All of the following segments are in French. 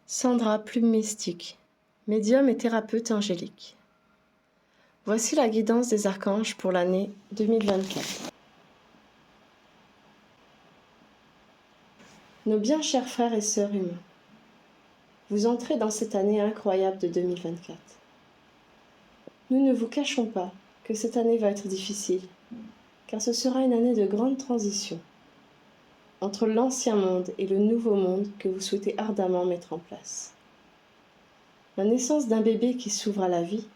Sandra, plume mystique, médium et thérapeute angélique. Voici la guidance des archanges pour l'année 2024. Nos bien chers frères et sœurs humains, vous entrez dans cette année incroyable de 2024. Nous ne vous cachons pas que cette année va être difficile, car ce sera une année de grande transition entre l'ancien monde et le nouveau monde que vous souhaitez ardemment mettre en place. La naissance d'un bébé qui s'ouvre à la vie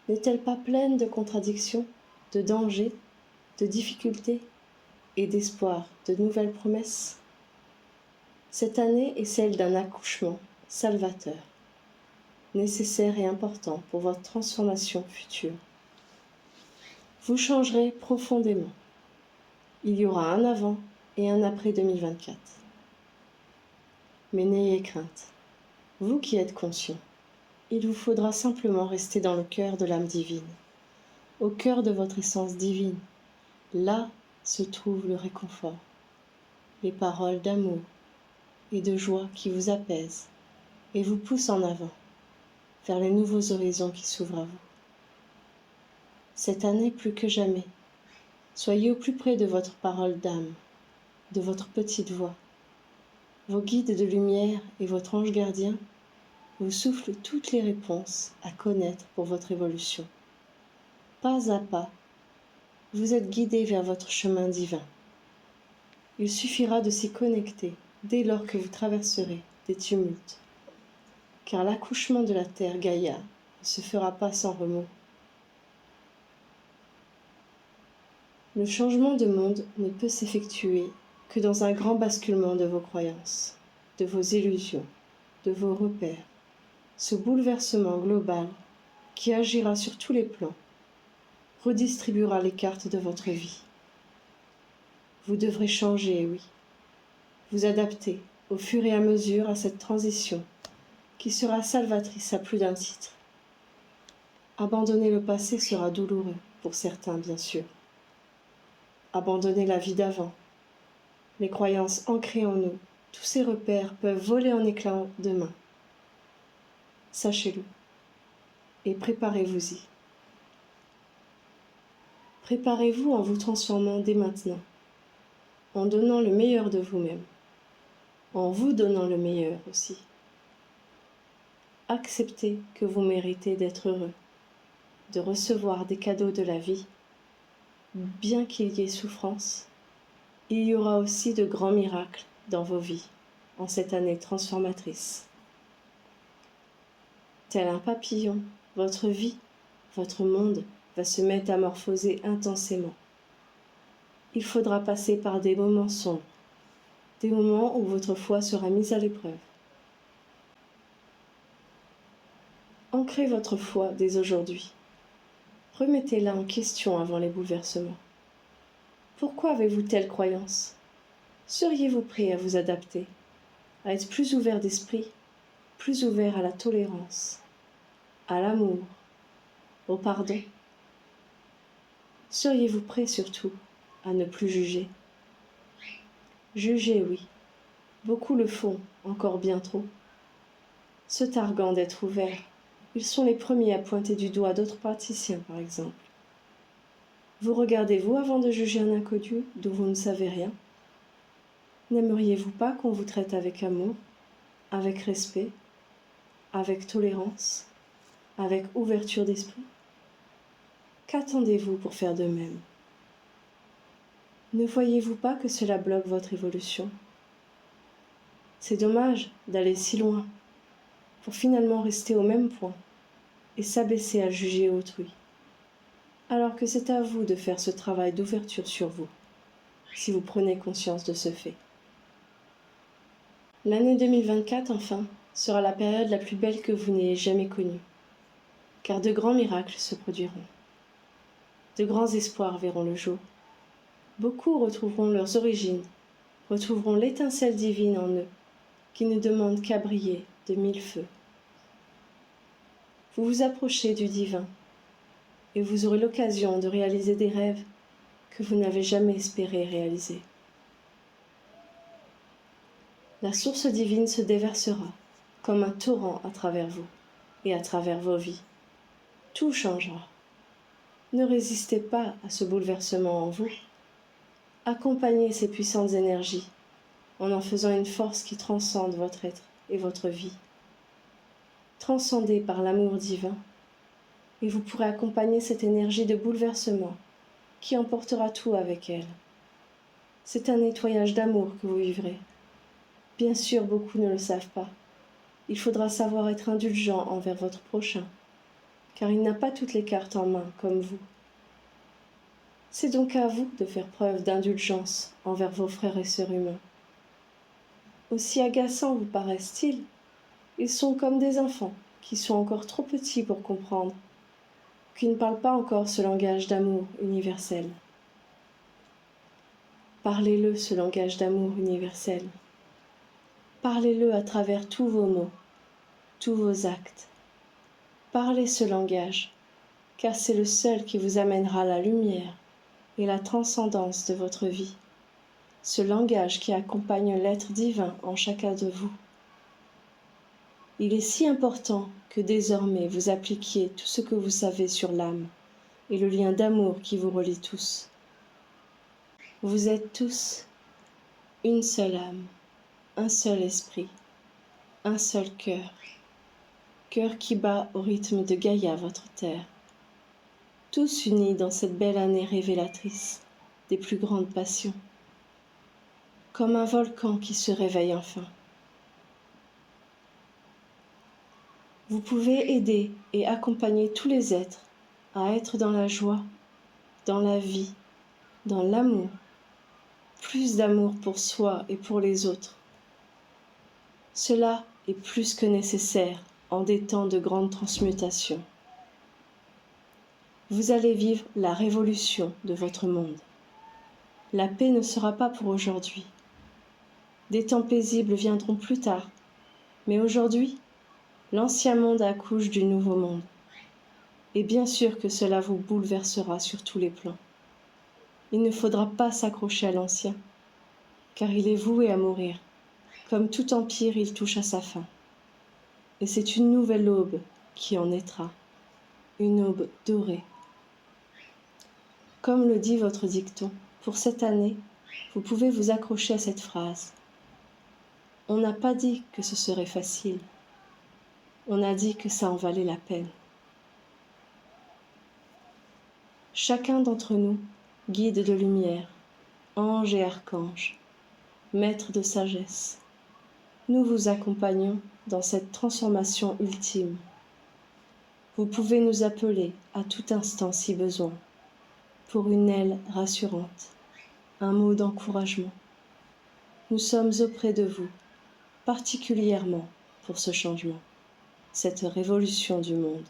n'est-elle pas pleine de contradictions, de dangers, de difficultés et d'espoir, de nouvelles promesses? Cette année est celle d'un accouchement salvateur, nécessaire et important pour votre transformation future. Vous changerez profondément. Il y aura un avant et un après 2024. Mais n'ayez crainte, vous qui êtes conscient, il vous faudra simplement rester dans le cœur de l'âme divine, au cœur de votre essence divine. Là se trouve le réconfort, les paroles d'amour et de joie qui vous apaisent et vous poussent en avant, vers les nouveaux horizons qui s'ouvrent à vous. Cette année plus que jamais, soyez au plus près de votre parole d'âme, de votre petite voix. Vos guides de lumière et votre ange gardien vous soufflent toutes les réponses à connaître pour votre évolution. Pas à pas, vous êtes guidés vers votre chemin divin. Il suffira de s'y connecter dès lors que vous traverserez des tumultes, car l'accouchement de la terre Gaïa ne se fera pas sans remous. Le changement de monde ne peut s'effectuer que dans un grand basculement de vos croyances, de vos illusions, de vos repères. Ce bouleversement global, qui agira sur tous les plans, redistribuera les cartes de votre vie. Vous devrez changer, oui, vous adapter au fur et à mesure à cette transition qui sera salvatrice à plus d'un titre. Abandonner le passé sera douloureux, pour certains bien sûr. Abandonner la vie d'avant, les croyances ancrées en nous, tous ces repères peuvent voler en éclats demain. Sachez-le et préparez-vous-y. Préparez-vous en vous transformant dès maintenant, en donnant le meilleur de vous-même, en vous donnant le meilleur aussi. Acceptez que vous méritez d'être heureux, de recevoir des cadeaux de la vie. Bien qu'il y ait souffrance, il y aura aussi de grands miracles dans vos vies en cette année transformatrice. Tel un papillon, votre vie, votre monde va se métamorphoser intensément. Il faudra passer par des moments sombres, des moments où votre foi sera mise à l'épreuve. Ancrez votre foi dès aujourd'hui. Remettez-la en question avant les bouleversements. Pourquoi avez-vous telle croyance? Seriez-vous prêt à vous adapter, à être plus ouvert d'esprit, plus ouvert à la tolérance, à l'amour, au pardon? Seriez-vous prêt surtout à ne plus juger? Juger, oui. Beaucoup le font, encore bien trop. Se targuant d'être ouverts, ils sont les premiers à pointer du doigt d'autres praticiens, par exemple. Vous regardez-vous avant de juger un inconnu dont vous ne savez rien? N'aimeriez-vous pas qu'on vous traite avec amour, avec respect, avec tolérance, avec ouverture d'esprit? Qu'attendez-vous pour faire de même? Ne voyez-vous pas que cela bloque votre évolution? C'est dommage d'aller si loin pour finalement rester au même point et s'abaisser à juger autrui, alors que c'est à vous de faire ce travail d'ouverture sur vous, si vous prenez conscience de ce fait. L'année 2024, enfin, sera la période la plus belle que vous n'ayez jamais connue, car de grands miracles se produiront. De grands espoirs verront le jour. Beaucoup retrouveront leurs origines, retrouveront l'étincelle divine en eux, qui ne demande qu'à briller de mille feux. Vous vous approchez du divin, et vous aurez l'occasion de réaliser des rêves que vous n'avez jamais espéré réaliser. La source divine se déversera, comme un torrent à travers vous et à travers vos vies. Tout changera. Ne résistez pas à ce bouleversement en vous. Accompagnez ces puissantes énergies en faisant une force qui transcende votre être et votre vie. Transcendez par l'amour divin et vous pourrez accompagner cette énergie de bouleversement qui emportera tout avec elle. C'est un nettoyage d'amour que vous vivrez. Bien sûr, beaucoup ne le savent pas. Il faudra savoir être indulgent envers votre prochain, car il n'a pas toutes les cartes en main comme vous. C'est donc à vous de faire preuve d'indulgence envers vos frères et sœurs humains. Aussi agaçants vous paraissent-ils, ils sont comme des enfants qui sont encore trop petits pour comprendre, qui ne parlent pas encore ce langage d'amour universel. Parlez-le, ce langage d'amour universel. Parlez-le à travers tous vos mots, tous vos actes. Parlez ce langage, car c'est le seul qui vous amènera la lumière et la transcendance de votre vie, ce langage qui accompagne l'être divin en chacun de vous. Il est si important que désormais vous appliquiez tout ce que vous savez sur l'âme et le lien d'amour qui vous relie tous. Vous êtes tous une seule âme, un seul esprit, un seul cœur, cœur qui bat au rythme de Gaïa, votre terre, tous unis dans cette belle année révélatrice des plus grandes passions, comme un volcan qui se réveille enfin. Vous pouvez aider et accompagner tous les êtres à être dans la joie, dans la vie, dans l'amour, plus d'amour pour soi et pour les autres. Cela est plus que nécessaire en des temps de grande transmutation. Vous allez vivre la révolution de votre monde. La paix ne sera pas pour aujourd'hui. Des temps paisibles viendront plus tard, mais aujourd'hui, l'ancien monde accouche du nouveau monde. Et bien sûr que cela vous bouleversera sur tous les plans. Il ne faudra pas s'accrocher à l'ancien, car il est voué à mourir. Comme tout empire, il touche à sa fin. Et c'est une nouvelle aube qui en naîtra, une aube dorée. Comme le dit votre dicton, pour cette année, vous pouvez vous accrocher à cette phrase. On n'a pas dit que ce serait facile. On a dit que ça en valait la peine. Chacun d'entre nous, guide de lumière, ange et archange, maître de sagesse, nous vous accompagnons dans cette transformation ultime. Vous pouvez nous appeler à tout instant si besoin, pour une aile rassurante, un mot d'encouragement. Nous sommes auprès de vous, particulièrement pour ce changement, cette révolution du monde.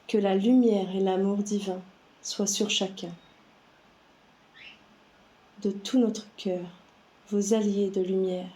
Que la lumière et l'amour divin soient sur chacun. De tout notre cœur, vos alliés de lumière,